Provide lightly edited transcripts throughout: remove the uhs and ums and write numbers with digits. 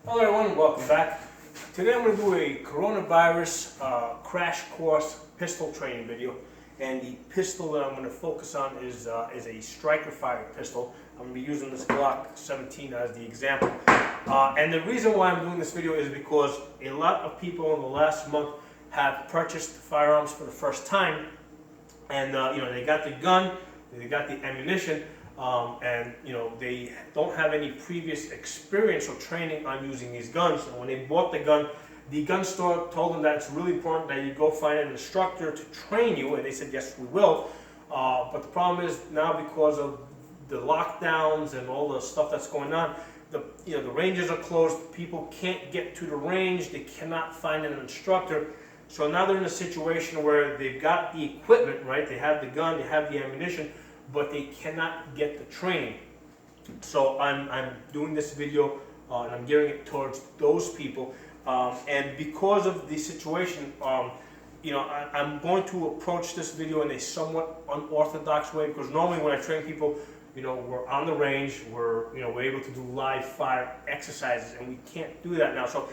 Hello everyone, welcome back. Today I'm going to do a coronavirus crash course pistol training video, and the pistol that I'm going to focus on is a striker fired pistol. I'm going to be using this Glock 17 as the example. And the reason why I'm doing this video is because a lot of people in the last month have purchased firearms for the first time, and they got the gun, they got the ammunition, and they don't have any previous experience or training on using these guns. And when they bought the gun store told them that it's really important that you go find an instructor to train you, and they said yes, we will. But the problem is now, because of the lockdowns and all the stuff that's going on, the ranges are closed. People can't get to the range. They cannot find an instructor. So now they're in a situation where they've got the equipment, right? They have the gun, they have the ammunition, but they cannot get the training. So I'm doing this video and I'm gearing it towards those people. And because of the situation, I'm going to approach this video in a somewhat unorthodox way, because normally when I train people, we're on the range, we're able to do live fire exercises, and we can't do that now. So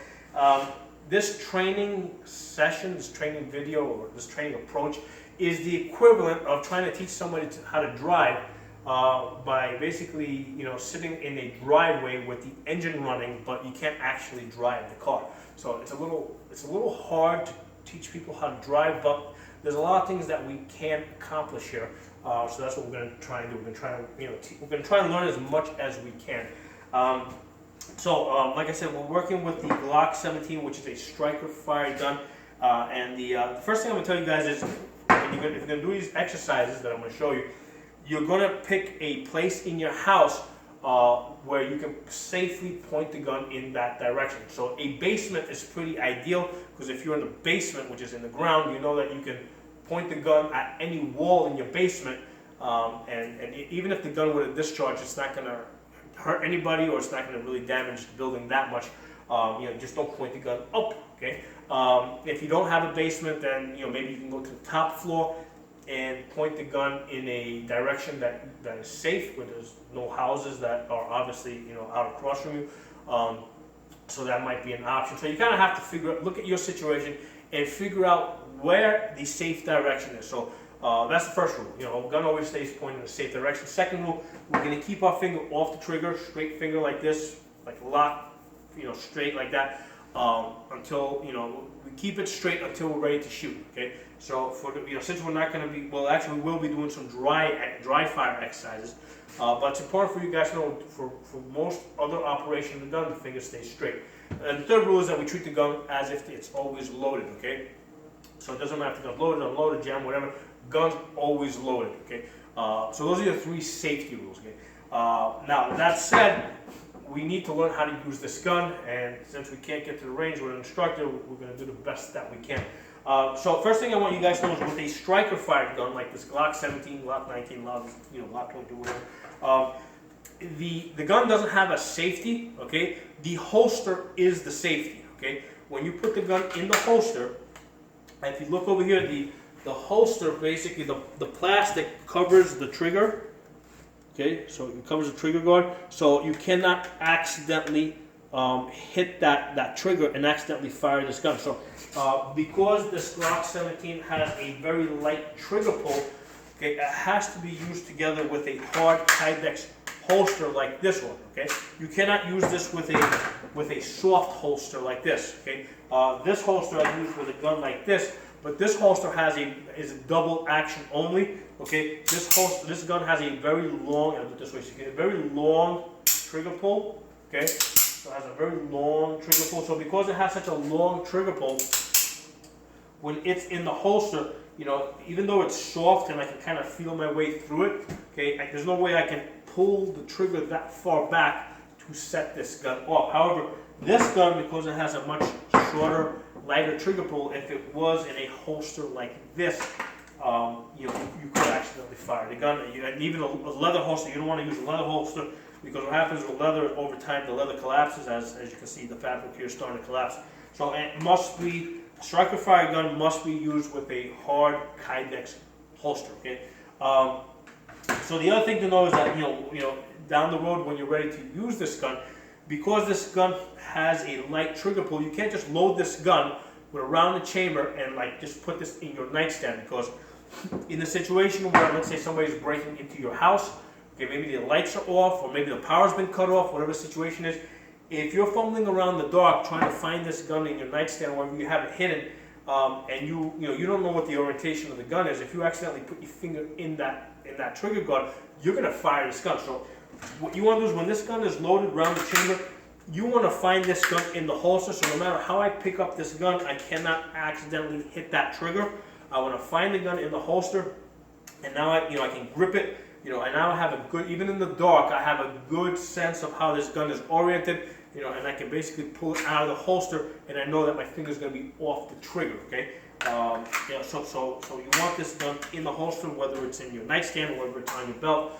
this training session, this training video, or this training approach is the equivalent of trying to teach somebody how to drive by basically sitting in a driveway with the engine running, but you can't actually drive the car. So it's a little hard to teach people how to drive, but there's a lot of things that we can accomplish here. So that's what we're going to try and do. We're going to try and learn as much as we can. Like I said, we're working with the Glock 17, which is a striker fired gun. And the first thing I'm going to tell you guys is, if you're going to do these exercises that I'm going to show you, you're going to pick a place in your house where you can safely point the gun in that direction. So a basement is pretty ideal, because if you're in the basement, which is in the ground, you know that you can point the gun at any wall in your basement, and even if the gun were to discharge, it's not going to hurt anybody, or it's not going to really damage the building that much. Just don't point the gun up, okay? If you don't have a basement, then maybe you can go to the top floor and point the gun in a direction that is safe, where there's no houses that are obviously out across from you. So that might be an option. So you kind of have to look at your situation and figure out where the safe direction is. So that's the first rule. Gun always stays pointed in a safe direction. Second rule, we're going to keep our finger off the trigger, straight finger like this, like lock, straight like that, until we keep it straight until we're ready to shoot. Okay. So for the, since we're not going to be, well, actually we will be doing some dry fire exercises, but it's important for you guys to know, for most other operation of the gun, the finger stays straight. And the third rule is that we treat the gun as if it's always loaded. Okay. So it doesn't matter if the gun's loaded, unloaded, jammed, whatever. Gun's always loaded. Okay. So those are your three safety rules. Okay. Now that said, we need to learn how to use this gun, and since we can't get to the range with an instructor, we're going to do the best that we can. So first thing I want you guys to know is, with a striker fired gun like this Glock 17, Glock 19, Glock 22, whatever, the gun doesn't have a safety. Okay, the holster is the safety. Okay, when you put the gun in the holster, and if you look over here, the holster, basically the plastic covers the trigger. Okay, so it covers the trigger guard, so you cannot accidentally hit that trigger and accidentally fire this gun. So because this Glock 17 has a very light trigger pull, okay, it has to be used together with a hard Kydex holster like this one. Okay, you cannot use this with a soft holster like this. Okay, this holster I use with a gun like this, but this holster is a double action only. Okay, this gun has a very long, I'll do it this way, so you get a very long trigger pull. Okay, so it has a very long trigger pull. So because it has such a long trigger pull, when it's in the holster, even though it's soft and I can kind of feel my way through it, okay, there's no way I can pull the trigger that far back to set this gun off. However, this gun, because it has a much shorter, lighter trigger pull, if it was in a holster like this, you could accidentally fire the gun. And even a leather holster, you don't want to use a leather holster, because what happens with leather, over time the leather collapses. As you can see, the fabric here is starting to collapse. So it must be, a striker fire gun must be used with a hard Kydex holster. Okay. So the other thing to know is that down the road, when you're ready to use this gun, because this gun has a light trigger pull, you can't just load this gun with a rounded chamber and like just put this in your nightstand, because in a situation where, let's say, somebody's breaking into your house, okay, maybe the lights are off, or maybe the power's been cut off, whatever the situation is, if you're fumbling around the dark trying to find this gun in your nightstand, or wherever you have it hidden, and you don't know what the orientation of the gun is, if you accidentally put your finger in that trigger guard, you're gonna fire this gun. So what you want to do is, when this gun is loaded around the chamber, you want to find this gun in the holster. So no matter how I pick up this gun, I cannot accidentally hit that trigger. I want to find the gun in the holster, and now I can grip it. And now I have a good, even in the dark, I have a good sense of how this gun is oriented. And I can basically pull it out of the holster, and I know that my finger's going to be off the trigger. Okay. So you want this gun in the holster, whether it's in your nightstand or whether it's on your belt.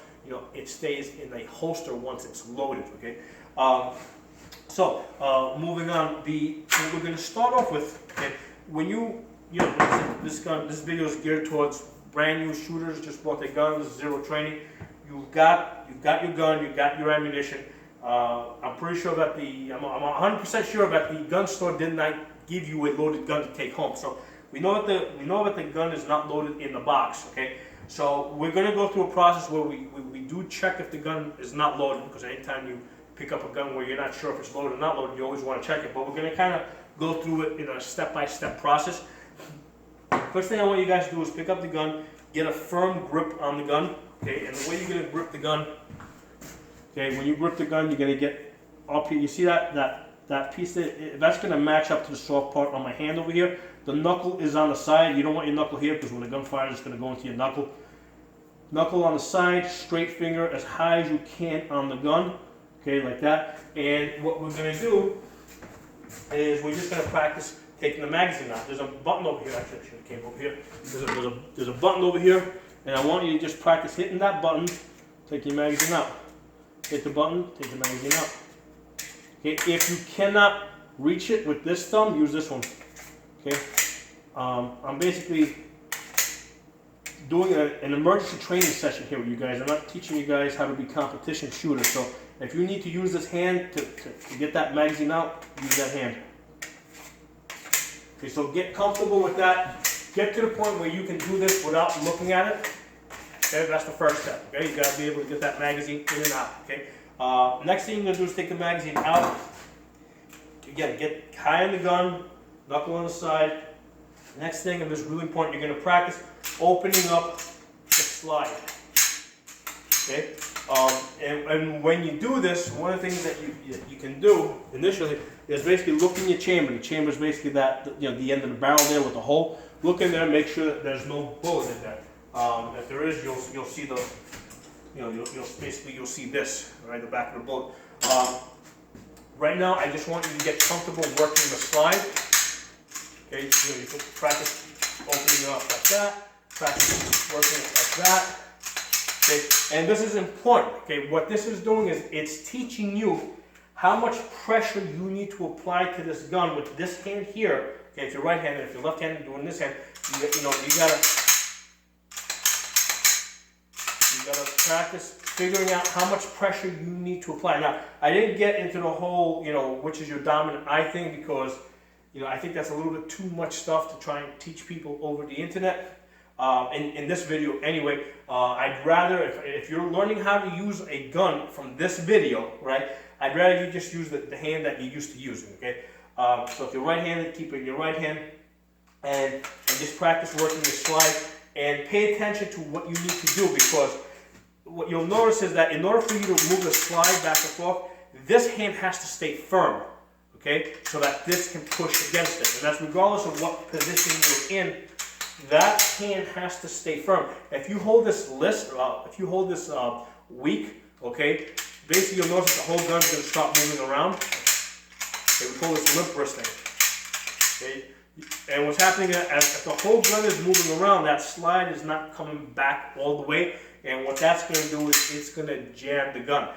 It stays in the holster once it's loaded. Okay. Moving on, what we're going to start off with. Okay, when this video is geared towards brand new shooters, just bought their guns, zero training. You've got your gun, you've got your ammunition. I'm pretty sure that I'm 100% sure that the gun store did not give you a loaded gun to take home. So we know that the gun is not loaded in the box. Okay, so we're going to go through a process where we do check if the gun is not loaded, because anytime you pick up a gun where you're not sure if it's loaded or not loaded, you always want to check it. But we're going to kind of go through it in a step-by-step process. First thing I want you guys to do is pick up the gun, get a firm grip on the gun. Okay, and the way you're going to grip the gun, okay, when you grip the gun, you're going to get up here. You see that piece that's going to match up to the soft part on my hand over here. The knuckle is on the side. You don't want your knuckle here, because when the gun fires, it's going to go into your knuckle. Knuckle on the side, straight finger as high as you can on the gun. Okay, like that. And what we're going to do is we're just going to practice taking the magazine out. There's a button over here. Actually, I should have came over here. There's a button over here, and I want you to just practice hitting that button. Take your magazine out. Hit the button. Take the magazine out. Okay. If you cannot reach it with this thumb, use this one. Okay. I'm basically doing an emergency training session here with you guys. I'm not teaching you guys how to be competition shooters. So if you need to use this hand to get that magazine out, use that hand. Okay, so get comfortable with that. Get to the point where you can do this without looking at it. Okay, that's the first step. Okay, you gotta be able to get that magazine in and out. Okay. Next thing you're gonna do is take the magazine out. Again, get high on the gun, knuckle on the side. Next thing, and this is really important, you're gonna practice opening up the slide. Okay. And when you do this, one of the things that you can do initially is basically look in your chamber. The chamber is basically that, the end of the barrel there with the hole. Look in there, make sure that there's no bullet in there. If there is, you'll see you'll see this, right, the back of the bullet. Right now, I just want you to get comfortable working the slide. Okay, you can practice opening it up like that. Practice working it like that. Okay, and this is important. Okay, what this is doing is it's teaching you how much pressure you need to apply to this gun with this hand here. Okay, if you're right-handed, if you're left-handed, doing this hand, you gotta practice figuring out how much pressure you need to apply. Now, I didn't get into the whole, which is your dominant eye thing, because, I think that's a little bit too much stuff to try and teach people over the internet. In this video anyway, I'd rather, if you're learning how to use a gun from this video, right, I'd rather you just use the hand that you're used to using, okay? So if you're right-handed, keep it in your right hand, and just practice working your slide, and pay attention to what you need to do, because what you'll notice is that in order for you to move the slide back and forth, this hand has to stay firm, okay, so that this can push against it, and that's regardless of what position you're in. That hand has to stay firm. If you hold this weak, okay, basically you'll notice the whole gun's going to start moving around. Okay, we call this limp wristing. Okay, and what's happening is, if the whole gun is moving around, that slide is not coming back all the way, and what that's going to do is it's going to jam the gun.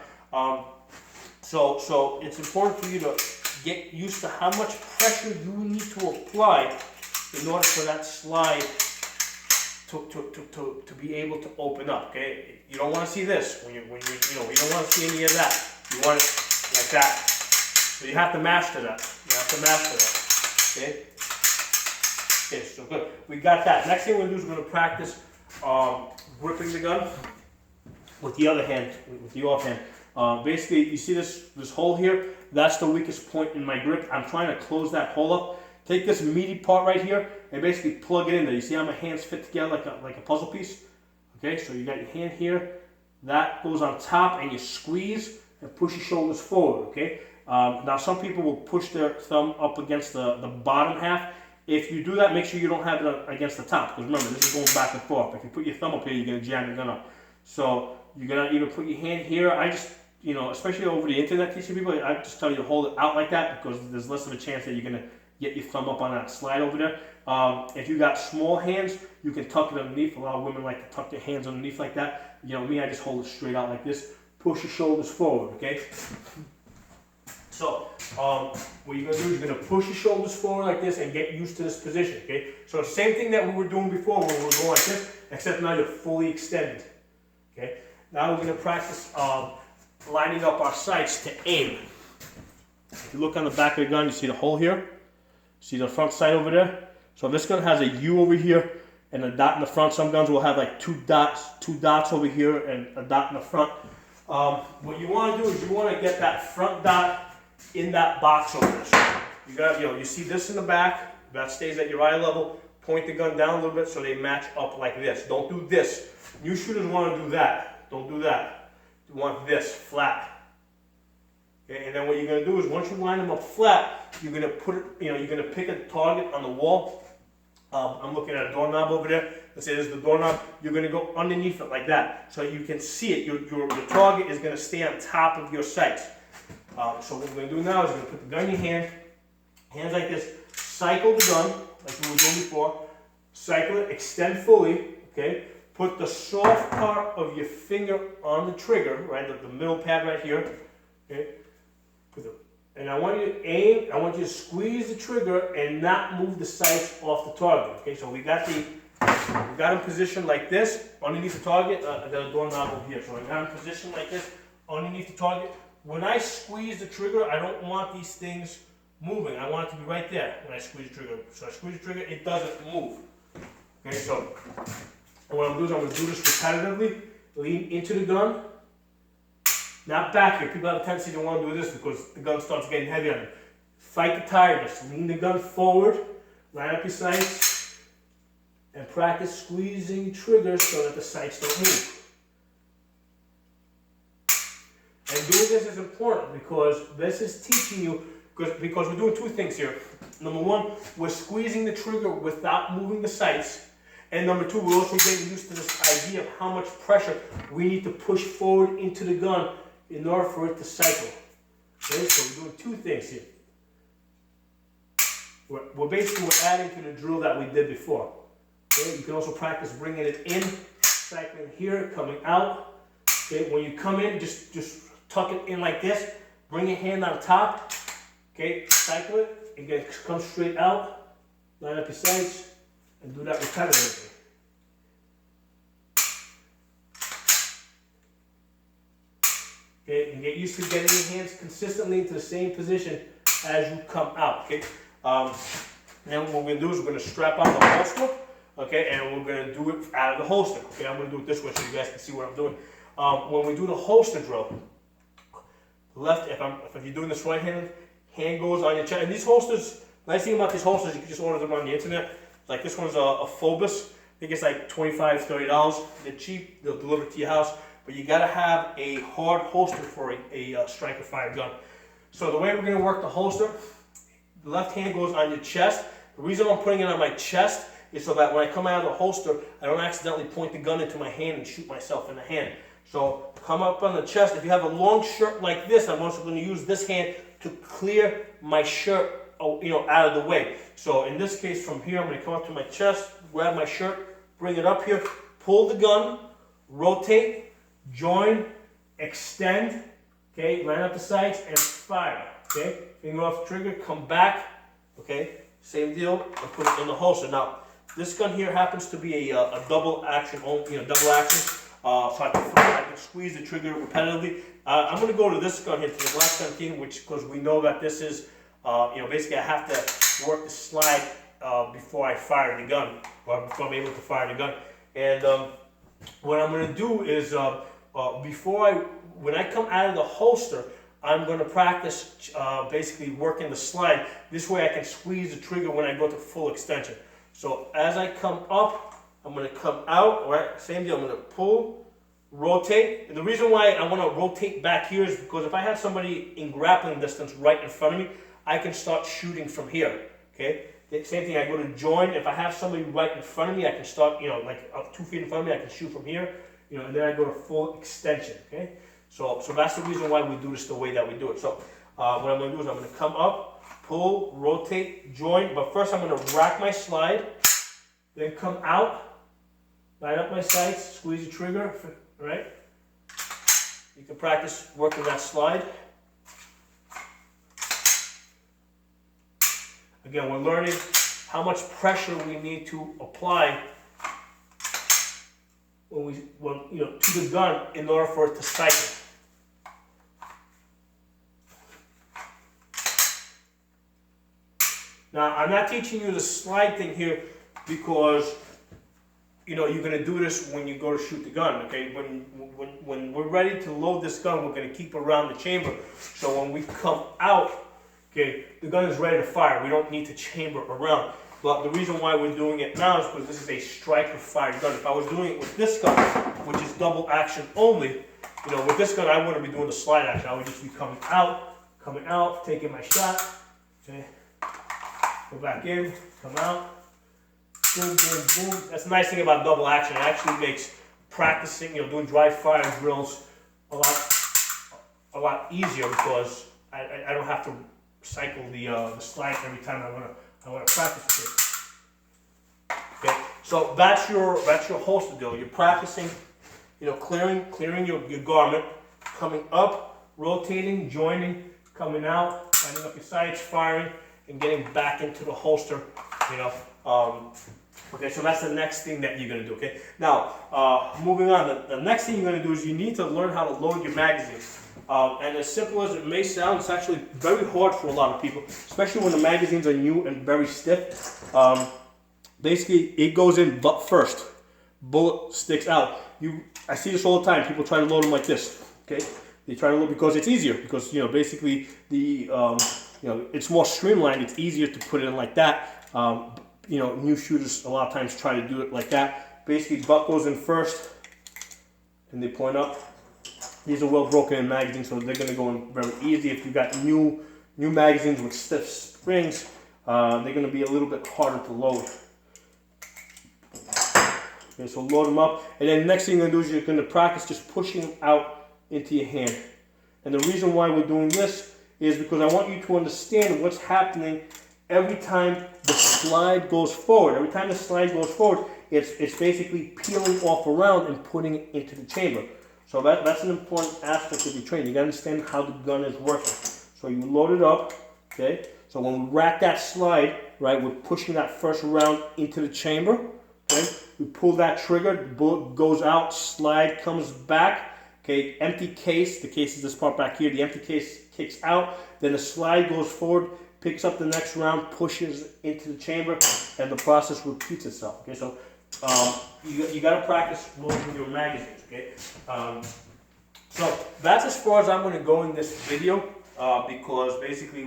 So it's important for you to get used to how much pressure you need to apply in order for that slide to be able to open up. Okay, you don't want to see this when you don't want to see any of that. You want it like that. So you have to master that. You have to master that. Okay? Okay, so good. We got that. Next thing we're gonna do is we're gonna practice gripping the gun with the other hand, with the off hand. Basically, you see this hole here? That's the weakest point in my grip. I'm trying to close that hole up. Take this meaty part right here and basically plug it in there. You see how my hands fit together like a puzzle piece? Okay, so you got your hand here. That goes on top and you squeeze and push your shoulders forward, okay? Now some people will push their thumb up against the bottom half. If you do that, make sure you don't have it against the top, because remember, this is going back and forth. If you put your thumb up here, you're gonna jam your gun up. So you're gonna either put your hand here. I just, you know, especially over the internet teaching people, I just tell you to hold it out like that, because there's less of a chance that you're gonna get your thumb up on that slide over there. If you got small hands, you can tuck it underneath. A lot of women like to tuck their hands underneath like that. You know me, I just hold it straight out like this. Push your shoulders forward, okay? So, what you're gonna do is you're gonna push your shoulders forward like this and get used to this position, okay? So the same thing that we were doing before when we were going like this, except now you're fully extended, okay? Now we're gonna practice lining up our sights to aim. If you look on the back of the gun, you see the hole here? See the front sight over there? So this gun has a U over here and a dot in the front. Some guns will have like two dots over here and a dot in the front. What you want to do is you want to get that front dot in that box over there. So you got, you see this in the back, that stays at your eye level. Point the gun down a little bit so they match up like this. Don't do this. New shooters want to do that. Don't do that. You want this flat. Okay, and then what you're going to do is once you line them up flat, you're going to put it, you're going to pick a target on the wall. I'm looking at a doorknob over there. Let's say this is the doorknob. You're going to go underneath it like that so you can see it. Your target is going to stay on top of your sights. So what we're going to do now is we're going to put the gun in your hand, hands like this, cycle the gun like we were doing before, cycle it, extend fully, okay? Put the soft part of your finger on the trigger, right, the middle pad right here, okay? And I want you to aim, I want you to squeeze the trigger and not move the sights off the target, okay? So we got in position like this, underneath the target. I got a doorknob over here, so I got in position like this, underneath the target. When I squeeze the trigger, I don't want these things moving. I want it to be right there when I squeeze the trigger. So I squeeze the trigger, it doesn't move. Okay, so what I'm going to do is I'm going to do this repetitively. Lean into the gun. Not back here. People have a tendency to want to do this because the gun starts getting heavy on you. Fight the tiredness. Lean the gun forward. Line up your sights. And practice squeezing the trigger so that the sights don't move. And doing this is important because this is teaching you, because we're doing two things here. Number one, we're squeezing the trigger without moving the sights. And number two, we're also getting used to this idea of how much pressure we need to push forward into the gun in order for it to cycle. Okay, so we're doing two things here. We're basically adding to the drill that we did before. Okay, you can also practice bringing it in, cycling here, coming out. Okay, when you come in, just tuck it in like this. Bring your hand on top. Okay, cycle it. Again, come straight out. Line up your sights and do that repetitively. Okay, and get used to getting your hands consistently into the same position as you come out. Okay, and then what we're gonna do is we're gonna strap on the holster. Okay, and we're gonna do it out of the holster. Okay, I'm gonna do it this way so you guys can see what I'm doing. When we do the holster drill, left, if you're doing this right-handed, hand goes on your chest. And these holsters, nice thing about these holsters, you can just order them on the internet. Like this one's a Phobos. I think it's like $25, $30. They're cheap. They'll deliver it to your house. But you gotta have a hard holster for a striker fire gun. So the way we're gonna work the holster, the left hand goes on your chest. The reason I'm putting it on my chest is so that when I come out of the holster, I don't accidentally point the gun into my hand and shoot myself in the hand. So come up on the chest. If you have a long shirt like this, I'm also going to use this hand to clear my shirt, out of the way. So in this case, from here, I'm going to come up to my chest, grab my shirt, bring it up here, pull the gun, rotate, join, extend, okay, line up the sights, and fire, okay? Finger off the trigger, come back, okay? Same deal, and put it in the holster. Now, this gun here happens to be a double action, double action. So I can squeeze the trigger repetitively. I'm going to go to this gun here, to the Glock 17, which, because we know that this is, basically I have to work the slide before I fire the gun, or before I'm able to fire the gun. And what I'm going to do is, when I come out of the holster, I'm going to practice basically working the slide. This way I can squeeze the trigger when I go to full extension. So as I come up, I'm going to come out, right? Same deal, I'm going to pull, rotate. And the reason why I want to rotate back here is because if I have somebody in grappling distance right in front of me, I can start shooting from here, okay? The same thing, I go to join. If I have somebody right in front of me, I can start, like up 2 feet in front of me, I can shoot from here, and then I go to full extension, okay? So that's the reason why we do this the way that we do it. So what I'm going to do is I'm going to come up, pull, rotate, join. But first I'm going to rack my slide, then come out, line up my sights, squeeze the trigger, right? You can practice working that slide. Again, we're learning how much pressure we need to apply to the gun in order for it to cycle. Now, I'm not teaching you the slide thing here because, you're going to do this when you go to shoot the gun, okay? When we're ready to load this gun, we're going to keep around the chamber. So when we come out, okay, the gun is ready to fire. We don't need to chamber around. But the reason why we're doing it now is because this is a striker fired gun. If I was doing it with this gun, which is double action only, with this gun, I wouldn't be doing the slide action. I would just be coming out, taking my shot, okay? Go back in, come out, boom, boom, boom. That's the nice thing about double action. It actually makes practicing, doing dry fire drills a lot easier because I don't have to cycle the slide every time I want to practice with it. Okay, so that's your holster deal. You're practicing, clearing your garment, coming up, rotating, joining, coming out, lining up your sights, firing, and getting back into the holster, okay, so that's the next thing that you're going to do, okay? Now, moving on, the next thing you're going to do is you need to learn how to load your magazines. And as simple as it may sound, it's actually very hard for a lot of people, especially when the magazines are new and very stiff. Basically, it goes in butt first. Bullet sticks out. I see this all the time. People try to load them like this, okay? They try to load because it's easier, because, basically it's more streamlined. It's easier to put it in like that. New shooters a lot of times try to do it like that. Basically, butt goes in first, and they point up. These are well broken in magazines, so they're going to go in very easy. If you got new magazines with stiff springs, they're going to be a little bit harder to load. Okay, so load them up, and then the next thing you're going to do is you're going to practice just pushing them out into your hand. And the reason why we're doing this is because I want you to understand what's happening every time the slide goes forward. Every time the slide goes forward, it's basically peeling off around and putting it into the chamber. So that's an important aspect of your training. You got to understand how the gun is working. So you load it up, okay? So when we rack that slide, right, we're pushing that first round into the chamber, okay? We pull that trigger, the bullet goes out, slide comes back, okay? Empty case, the case is this part back here, the empty case kicks out, then the slide goes forward, picks up the next round, pushes into the chamber, and the process repeats itself, okay? So you got to practice loading your magazines, okay? So that's as far as I'm going to go in this video, because basically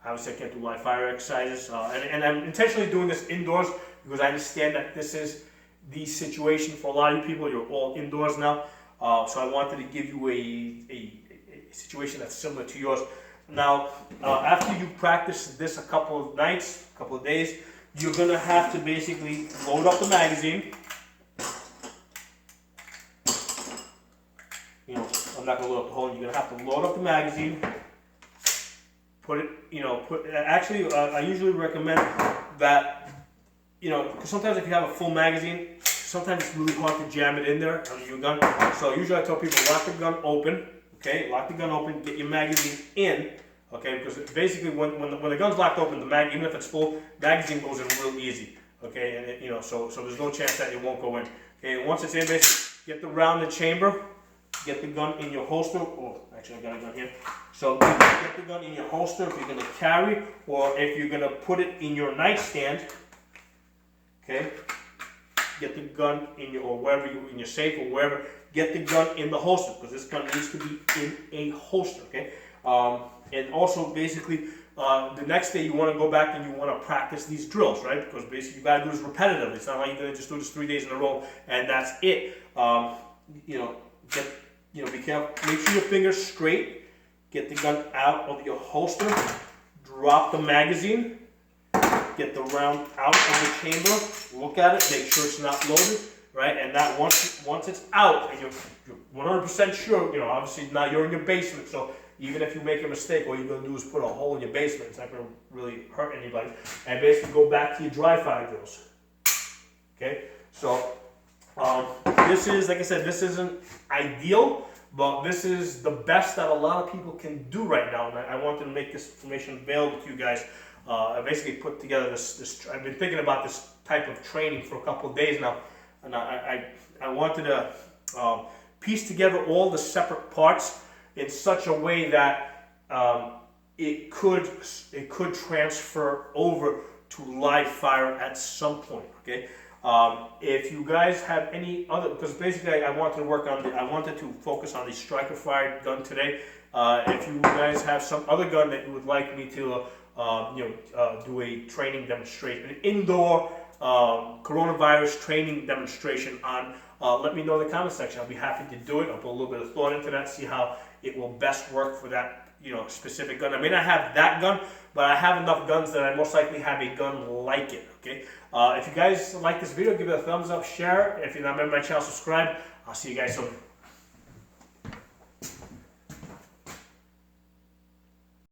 obviously I can't do live fire exercises, and I'm intentionally doing this indoors because I understand that this is the situation for a lot of you people. You're all indoors now, so I wanted to give you a situation that's similar to yours. Now, after you practice this a couple of nights, a couple of days, you're going to have to basically load up the magazine. I'm not going to load up the whole, you're going to have to load up the magazine, put it, actually, I usually recommend that, because sometimes if you have a full magazine, sometimes it's really hard to jam it in there on your gun. So usually I tell people, lock the gun open, okay, lock the gun open, get your magazine in, okay, because basically when the gun's locked open, even if it's full, magazine goes in real easy, okay, and so there's no chance that it won't go in, okay, and once it's in, basically, get the rounded chamber, get the gun in your holster. Oh, actually I got a gun here. So get the gun in your holster if you're gonna carry, or if you're gonna put it in your nightstand. Okay, get the gun in your, or wherever you, in your safe or wherever. Get the gun in the holster, because this gun needs to be in a holster. Okay, and also basically. The next day you want to go back and you want to practice these drills, right? Because basically you got to do this repetitively. It's not like you're going to just do this 3 days in a row and that's it. Be careful. Make sure your finger's straight. Get the gun out of your holster. Drop the magazine. Get the round out of the chamber. Look at it. Make sure it's not loaded, right? And that once it's out and you're 100% sure, obviously now you're in your basement, so. Even if you make a mistake, all you're going to do is put a hole in your basement. It's not going to really hurt anybody. And basically go back to your dry fire drills. Okay? So, this is, like I said, this isn't ideal, but this is the best that a lot of people can do right now. And I wanted to make this information available to you guys. I basically put together this I've been thinking about this type of training for a couple of days now. And I wanted to piece together all the separate parts in such a way that it could transfer over to live fire at some point. Okay, if you guys have any other, because basically I wanted to focus on the striker fired gun today. If you guys have some other gun that you would like me to do a training demonstration, an indoor coronavirus training demonstration on, let me know in the comment section. I'll be happy to do it. I'll put a little bit of thought into that, see how it will best work for that specific gun. I may not have that gun, but I have enough guns that I most likely have a gun like it. Okay. If you guys like this video, give it a thumbs up, share it. If you're not a member of my channel, subscribe. I'll see you guys soon.